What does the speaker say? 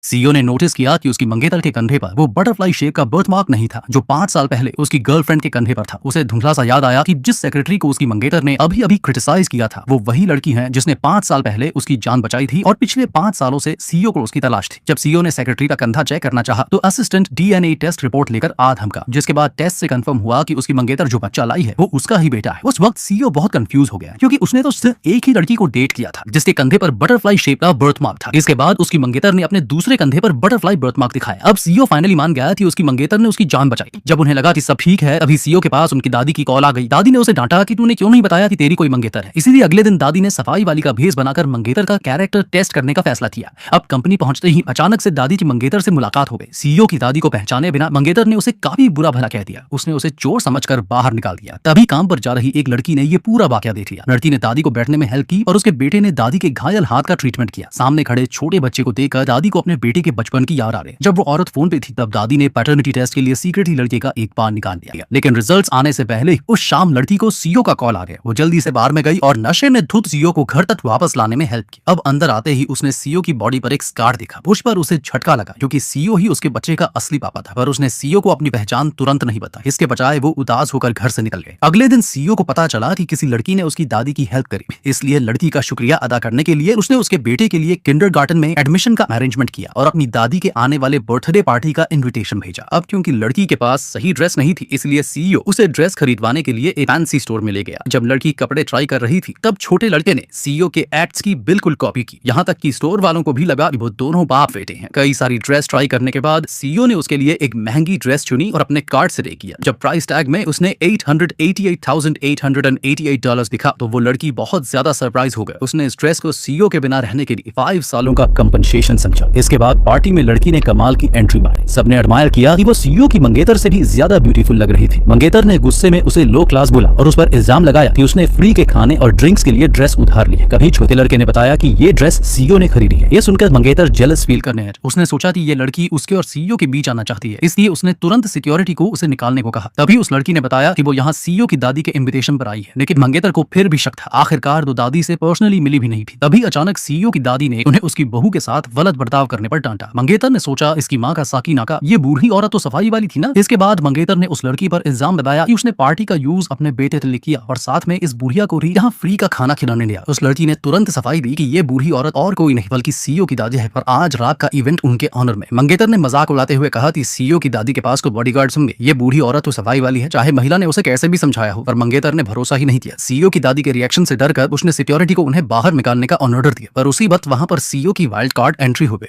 CEO ने notice किया कि उसकी मंगेतर के कंधे पर वो बटरफ्लाई शेप का बर्थमार्क नहीं था जो 5 साल पहले उसकी गर्लफ्रेंड के कंधे पर था। उसे धुंधला सा याद आया कि जिस सेक्रेटरी को उसकी मंगेतर ने अभी अभी क्रिटिसाइज किया था वो वही लड़की है जिसने 5 साल पहले उसकी जान बचाई थी और पिछले 5 सालों से सीईओ को उसकी तलाश थी। जब सीईओ ने सेक्रेटरी का कंधा चेक करना चाहा तो असिस्टेंट डीएनए टेस्ट रिपोर्ट लेकर आ धमका, जिसके बाद टेस्ट से कंफर्म हुआ कि उसकी मंगेतर जो बच्चा लाई है वो उसका ही बेटा है। उस वक्त सीईओ बहुत कंफ्यूज हो गया क्योंकि उसने तो सिर्फ एक ही लड़की को डेट किया था जिसके कंधे पर बटरफ्लाई शेप का बर्थमार्क था। इसके बाद उसकी मंगेतर ने अपने दूसरे कंधे पर बटरफ्लाई बर्थमार्क दिखाया। अब सीईओ फाइनली मान गया कि उसकी मंगेतर ने उसकी जान बचाई। जब उन्हें लगा कि सब ठीक है, अभी सीईओ के पास उनकी दादी की कॉल आ गई। दादी ने उसे डांटा कि तूने क्यों नहीं बताया कि तेरी कोई मंगेतर है। इसीलिए अगले दिन दादी ने सफाई वाली का भेष बनाकर मंगेतर का कैरेक्टर टेस्ट करने का फैसला किया। अब कंपनी पहुंचते ही अचानक से दादी की मंगेतर से मुलाकात हो गई। सीईओ की दादी को पहचाने बिना मंगेतर ने उसे काफी बुरा भला कह दिया। उसने उसे चोर समझकर बाहर निकाल दिया। तभी काम पर जा रही एक लड़की ने ये पूरा वाकया देख लिया। लड़की ने दादी को बैठने में हेल्प की और उसके बेटे ने दादी के घायल हाथ का ट्रीटमेंट किया। सामने खड़े छोटे बच्चे को देखकर दादी को अपने बेटे के बचपन की याद आ रही। जब वो औरत फोन पे थी तब दादी ने पैटर्निटी टेस्ट के लिए सीक्रेटली लड़के का एक बार निकाल दिया, लेकिन रिजल्ट्स आने से पहले उस शाम लड़की को सीईओ का कॉल आ गया। वो जल्दी से बाहर में गई और नशे में धुत सीईओ को घर तक वापस लाने में हेल्प की। अब अंदर आते ही उसने सीईओ की बॉडी पर एक स्कार देखा। उस पर उसे झटका लगा क्योंकि सीईओ ही उसके बच्चे का असली पापा था, पर उसने सीईओ को अपनी पहचान तुरंत नहीं बताई। इसके बजाय वो उदास होकर घर से निकल गए। अगले दिन सीईओ को पता चला कि किसी लड़की ने उसकी दादी की हेल्प करी, इसलिए लड़की का शुक्रिया अदा करने के लिए उसने उसके बेटे के लिए किंडरगार्टन में एडमिशन का अरेंजमेंट किया और अपनी दादी के आने वाले बर्थडे पार्टी का इन्विटेशन भेजा। अब क्योंकि लड़की के पास सही ड्रेस नहीं थी इसलिए सीईओ उसे ड्रेस खरीदवाने के लिए एक फैंसी स्टोर में ले गया। जब लड़की कपड़े ट्राई कर रही थी तब छोटे लड़के ने सीईओ के एक्ट्स की बिल्कुल कॉपी की। यहाँ तक कि स्टोर वालों को भी लगा कि वो दोनों बाप बेटे हैं। कई सारी ड्रेस ट्राई करने के बाद सीईओ ने उसके लिए एक महंगी ड्रेस चुनी और अपने कार्ड से पे किया। जब प्राइस टैग में उसने $888,888 दिखा तो वो लड़की बहुत ज्यादा सरप्राइज हो गई। उसने इस ड्रेस को सीईओ के बिना रहने के लिए 5 सालों का कंपनसेशन समझा। इसके बाद पार्टी में लड़की ने कमाल की एंट्री मारी। सबने एडमायर किया कि वो सीईओ की मंगेतर से भी ज्यादा ब्यूटीफुल लग रही थी। मंगेतर ने गुस्से में उसे लो क्लास बोला और उस पर इल्जाम लगाया कि उसने फ्री के खाने और ड्रिंक्स के लिए ड्रेस उधार ली है। कभी छोटे लड़के ने बताया कि ये ड्रेस सीईओ ने खरीदी है। ये सुनकर मंगेतर जेलस फील करने लगी। उसने सोचा कि ये लड़की उसके और सीईओ के बीच आना चाहती है, इसलिए उसने तुरंत सिक्योरिटी को उसे निकालने को कहा। तभी उस लड़की ने बताया कि वो यहाँ सीईओ की दादी के इन्विटेशन पर आई है, लेकिन मंगेतर को फिर भी शक था। आखिरकार तो दादी से पर्सनली मिली भी नहीं थी। तभी अचानक सीईओ की दादी ने उन्हें उसकी बहू के साथ गलत बर्ताव करने पर डांटा। मंगेतर ने सोचा इसकी माँ का साकीना का ये बूढ़ी औरत तो सफाई वाली थी ना। इसके बाद मंगेतर ने उस लड़की पर इल्जाम लगाया कि उसने पार्टी का यूज अपने बेटे के लिए किया और साथ में इस बुढ़िया को भी यहाँ फ्री का खाना खिलाने दिया। उस लड़की ने तुरंत सफाई दी कि ये बूढ़ी औरत और कोई नहीं बल्कि सीईओ की दादी है और आज रात का इवेंट उनके ऑनर में। मंगेतर ने मजाक उड़ाते हुए कहा कि सीईओ की दादी के पास कोई बॉडीगार्ड्स होंगे, ये बूढ़ी औरत तो सफाई वाली है, चाहे महिला ने उसे कैसे भी समझाया हो। पर मंगेतर ने भरोसा ही नहीं किया। सीईओ की दादी के रिएक्शन से डरकर उसने सिक्योरिटी को उन्हें बाहर निकालने का ऑर्डर दिया, पर उसी वक्त वहां पर सीईओ की वाइल्ड कार्ड एंट्री हो गई।